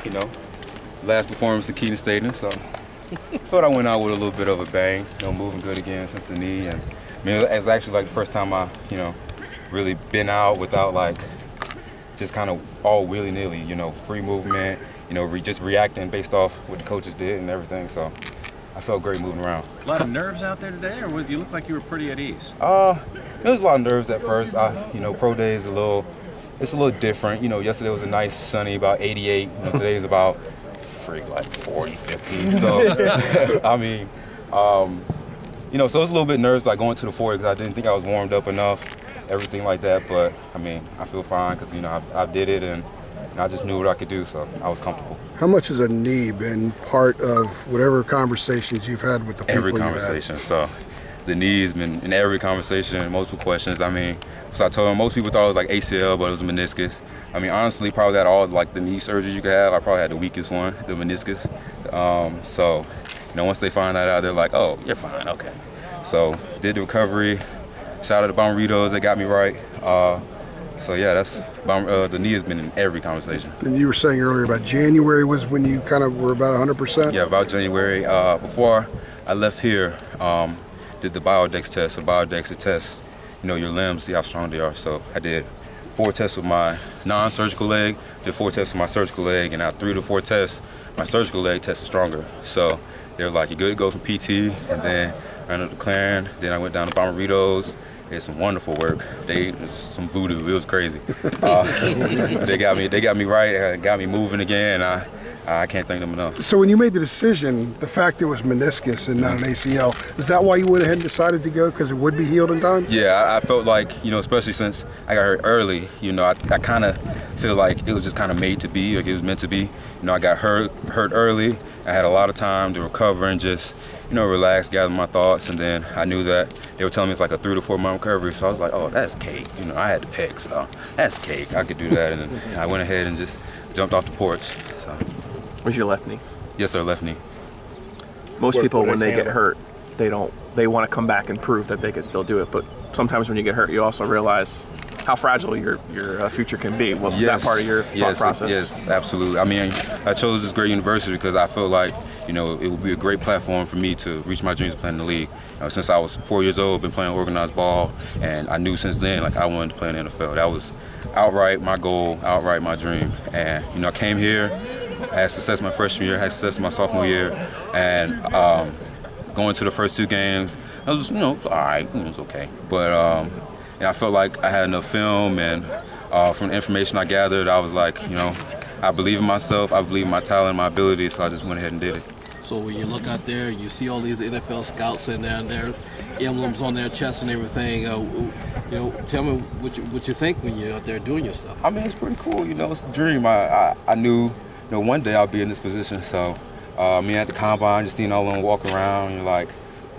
you know, last performance in Keaton Stadium, so I thought I went out with a little bit of a bang, you know, moving good again since the knee. And I mean, it was actually like the first time I, you know, really been out without like just kind of all willy-nilly, you know, free movement, you know, just reacting based off what the coaches did and everything. So I felt great moving around. A lot of nerves out there today, or you look like you were pretty at ease? It was a lot of nerves at first. You know, pro day is it's a little different. You know, yesterday was a nice sunny, about 88. You know, today is about like 40, 50. So, I mean, you know, so it's a little bit nervous like going to the 40 because I didn't think I was warmed up enough, everything like that. But I mean, I feel fine because, you know, I did it and I just knew what I could do, so I was comfortable. How much has a knee been part of whatever conversations you've had with the people Every conversation. So the knee's been in every conversation, multiple questions. I mean, so I told them most people thought it was like ACL, but it was meniscus. I mean, honestly, probably out of all like the knee surgeries you could have, I probably had the weakest one, the meniscus. So, you know, once they find that out, they're like, oh, you're fine, okay. So did the recovery. Shout out to Bomarito's, they got me right. So yeah, that's the knee has been in every conversation. And you were saying earlier about January was when you kind of were about 100%? Yeah, about January. Before I left here, did the Biodex test. So Biodex, it tests, you know, your limbs, see how strong they are. So I did 4 tests with my non-surgical leg, did 4 tests with my surgical leg, and out 3 to 4 tests, my surgical leg tested stronger. So they were like, you're good to go from PT, and then I ended up declaring. Then I went down to Bomarito's. They had some wonderful work. It was some voodoo. It was crazy. They got me right. Got me moving again. I can't thank them enough. So when you made the decision, the fact it was meniscus and not an ACL, is that why you went ahead and decided to go because it would be healed in time? Yeah, I felt like, you know, especially since I got hurt early, you know, I kind of feel like it was just kind of made to be, like it was meant to be. You know, I got hurt early. I had a lot of time to recover and just, you know, relax, gather my thoughts, and then I knew that they were telling me it's like a 3 to 4 month recovery, so I was like, oh, that's cake. You know, I had the pec, so that's cake. I could do that, and then I went ahead and just jumped off the porch. So. Was your left knee? Yes, sir, left knee. Most people, when they get hurt, they want to come back and prove that they can still do it, but sometimes when you get hurt, you also realize how fragile your future can be. Well, was that part of your thought process? Yes, absolutely. I mean, I chose this great university because I felt like, you know, it would be a great platform for me to reach my dreams of playing in the league. Since I was 4 years old, been playing organized ball, and I knew since then, like, I wanted to play in the NFL. That was outright my goal, outright my dream. And, you know, I came here, I had success my freshman year, had success my sophomore year, and going to the first 2 games, I was, you know, it was all right, it was okay. But I felt like I had enough film, and from the information I gathered, I was like, you know, I believe in myself, I believe in my talent, my ability, so I just went ahead and did it. So when you look out there, you see all these NFL scouts in there and their emblems on their chest and everything. You know, tell me what you think when you're out there doing your stuff. I mean, it's pretty cool. You know, it's a dream. I knew, you know, one day I'll be in this position. So, me at the combine, just seeing all of them walk around, you're like,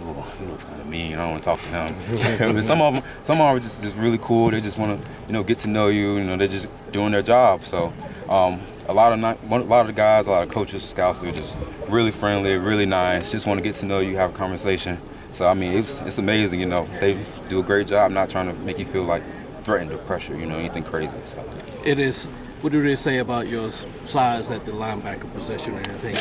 oh, he looks kind of mean. I don't want to talk to him. But some of them are just really cool. They just want to, you know, get to know you. You know, they're just doing their job. So, a lot of the guys, a lot of coaches, scouts, they're just really friendly, really nice. Just want to get to know you, have a conversation. So I mean, it's amazing. You know, they do a great job. Not trying to make you feel like threatened or pressure. You know, anything crazy. So. It is. What do they say about your size at the linebacker position or anything?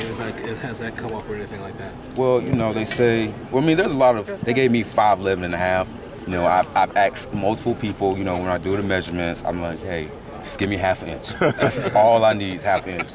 Has that come up or anything like that? Well, you know, they say. Well, I mean, there's a lot of. They gave me 5'11 and a half. You know, I've asked multiple people. You know, when I do the measurements, I'm like, hey, just give me ½ inch. That's all I need is ½ inch.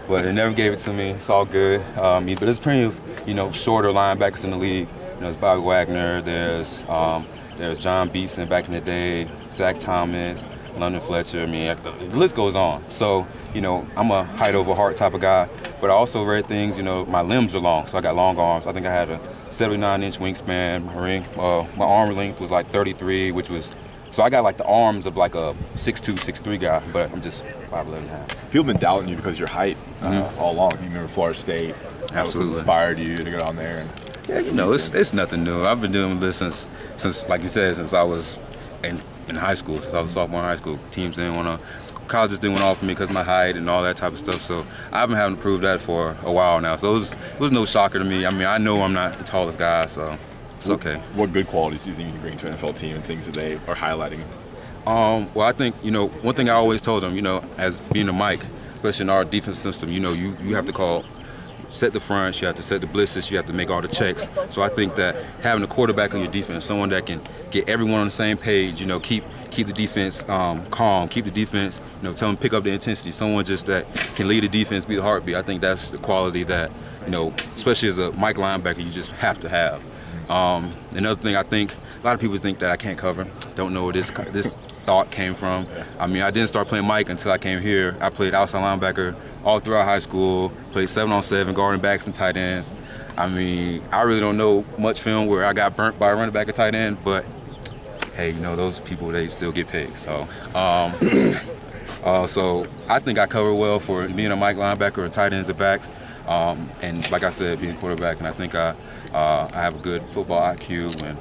But they never gave it to me. It's all good. But there's plenty of, you know, shorter linebackers in the league. You know, there's Bobby Wagner. There's John Beatson back in the day. Zach Thomas. London Fletcher. I mean, the list goes on. So, you know, I'm a height over heart type of guy. But I also read things. You know, my limbs are long, so I got long arms. I think I had a 79-inch wingspan. My arm length was like 33, which was. So I got like the arms of like a 6'2", 6'3" guy, but I'm just 5'11 and a half. People have been doubting you because of your height all along. You remember Florida State. Absolutely. Inspired you to go down there. Yeah, you know, it's nothing new. I've been doing this since like you said, since I was in high school, since I was a sophomore in high school. Colleges didn't want to offer me because of my height and all that type of stuff. So I've been having to prove that for a while now. So it was no shocker to me. I mean, I know I'm not the tallest guy, so it's okay. What good qualities do you think you can bring to an NFL team and things that they are highlighting? Well, I think, you know, one thing I always told them, you know, as being a Mike, especially in our defense system. You know, you have to set the fronts, you have to set the blitzes, you have to make all the checks. So I think that having a quarterback on your defense, someone that can get everyone on the same page, you know, keep the defense calm, keep the defense, you know, tell them pick up the intensity. Someone just that can lead the defense, be the heartbeat. I think that's the quality that, you know, especially as a Mike linebacker, you just have to have. Another thing, I think a lot of people think that I can't cover. Don't know where this thought came from. I mean, I didn't start playing Mike until I came here. I played outside linebacker all throughout high school, played 7-on-7, guarding backs and tight ends. I mean, I really don't know much film where I got burnt by a running back or tight end, but hey, you know, those people, they still get picked. So, so I think I cover well for being a Mike linebacker or tight ends and backs. And like I said, being a quarterback, and I think I have a good football IQ and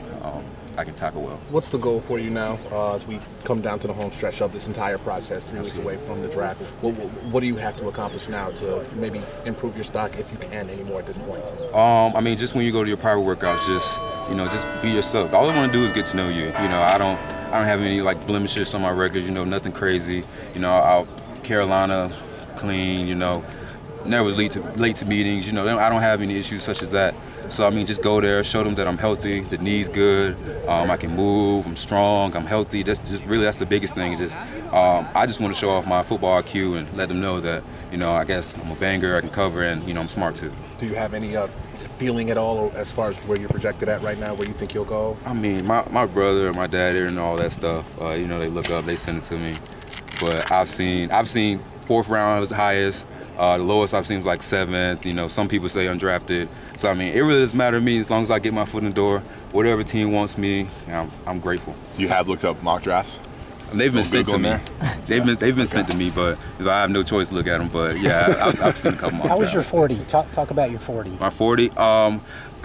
I can tackle well. What's the goal for you now as we come down to the home stretch of this entire process, 3 weeks away from the draft? What do you have to accomplish now to maybe improve your stock, if you can anymore at this point? I mean, just when you go to your private workouts, just be yourself. All I want to do is get to know you. You know, I don't have any like blemishes on my record. You know, nothing crazy. You know, out Carolina, clean. You know, never was late to meetings. You know, I don't have any issues such as that. So, I mean, just go there, show them that I'm healthy, the knee's good, I can move, I'm strong, I'm healthy. That's the biggest thing. I just want to show off my football IQ and let them know that, you know, I guess I'm a banger, I can cover, and, you know, I'm smart too. Do you have any feeling at all as far as where you're projected at right now, where you think you'll go? I mean, my brother and my dad and all that stuff, you know, they look up, they send it to me. But I've seen 4th round was the highest. The lowest I've seen was like 7th. You know, some people say undrafted. So I mean, it really doesn't matter to me as long as I get my foot in the door. Whatever team wants me, I'm grateful. You have looked up mock drafts? They've been sent to me. They've been sent to me, but I have no choice to look at them. But yeah, I've seen a couple mock drafts. How was your 40? Talk about your 40. My 40. I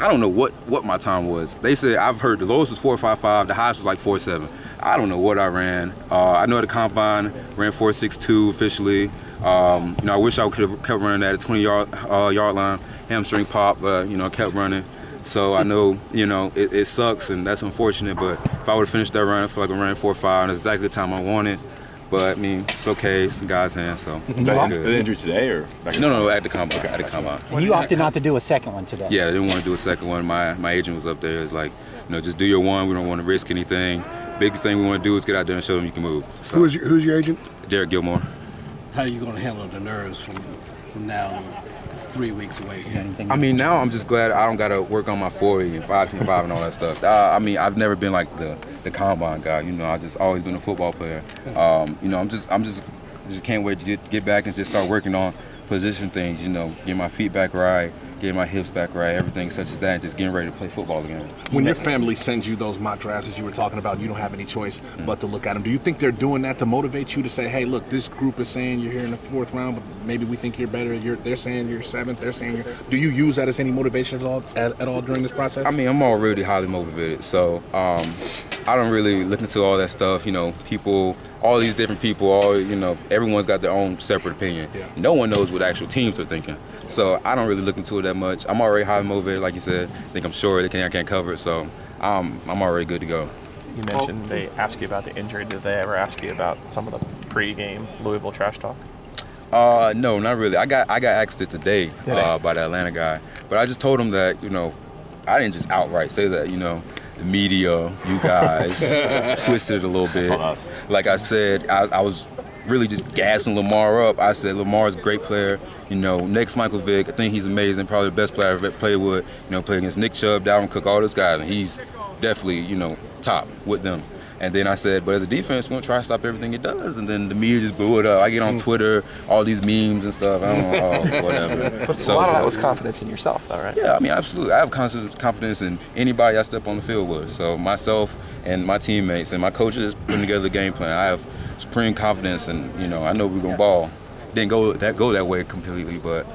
don't know what my time was. They said I've heard the lowest was 4.55. The highest was like 4.7. I don't know what I ran. I know at the combine ran 4.62 officially. You know, I wish I could have kept running at a 20-yard line. Hamstring pop, but you know, kept running. So I know, you know, it sucks and that's unfortunate. But if I would have finished that run, I feel like I ran 4.5, and that's exactly the time I wanted. But I mean, it's okay. It's in God's hands. So. The injury today or? No, at the combine. Okay. At the combine. And you opted not to do a second one today. Yeah, I didn't want to do a second one. My agent was up there. It's like, you know, just do your one. We don't want to risk anything. Biggest thing we want to do is get out there and show them you can move. So. Who's your agent? Derek Gilmore. How are you going to handle the nerves from now 3 weeks away? I mean, now I'm just glad I don't got to work on my 40 and 5.5 and all that stuff. I mean, I've never been like the combine guy. You know, I just always been a football player. You know, I'm just can't wait to get back and just start working on position things. You know, get my feet back right, getting my hips back right, everything such as that, and just getting ready to play football again. When your family sends you those mock drafts, as you were talking about, you don't have any choice but to look at them. Do you think they're doing that to motivate you to say, hey, look, this group is saying you're here in the 4th round, but maybe we think you're better. They're saying you're 7th. They're saying you're. Do you use that as any motivation at all during this process? I mean, I'm already highly motivated, so I don't really look into all that stuff. You know, all these different people, you know, everyone's got their own separate opinion. Yeah. No one knows what actual teams are thinking. So I don't really look into it that much. I'm already highly motivated, like you said. I think I'm sure I can't cover it, so I'm already good to go. You mentioned they asked you about the injury. Did they ever ask you about some of the pre-game Louisville trash talk? No, not really. I got asked it today by the Atlanta guy, but I just told him that, you know, I didn't just outright say that, you know. The media, you guys, twisted it a little bit. Like I said, I was really just gassing Lamar up. I said Lamar's a great player. You know, next Michael Vick, I think he's amazing, probably the best player I've ever played with. You know, played against Nick Chubb, Dalvin Cook, all those guys, and he's definitely, you know, top with them. And then I said, but as a defense, we're going to try to stop everything it does. And then the media just blew it up. I get on Twitter, all these memes and stuff. I don't know, whatever. But so, a lot of that was confidence in yourself, though, right? Yeah, I mean, absolutely. I have confidence in anybody I step on the field with. So myself and my teammates and my coaches putting together the game plan. I have supreme confidence, and, you know, I know we're going to ball. Didn't go that way completely, but,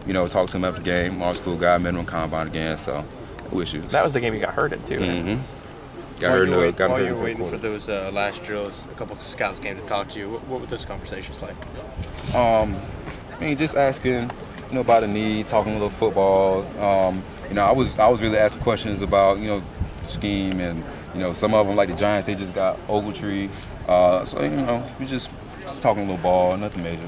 you know, talked to him after the game. Our school guy, met him on combine again, so no issues. That was the game you got hurt in, too, right? While you were waiting for those last drills, a couple of scouts came to talk to you. What were those conversations like? I mean, just asking, you know, about the need, talking a little football. You know, I was really asking questions about, you know, scheme, and, you know, some of them, like the Giants, they just got Ogletree. So, you know, we just talking a little ball, nothing major.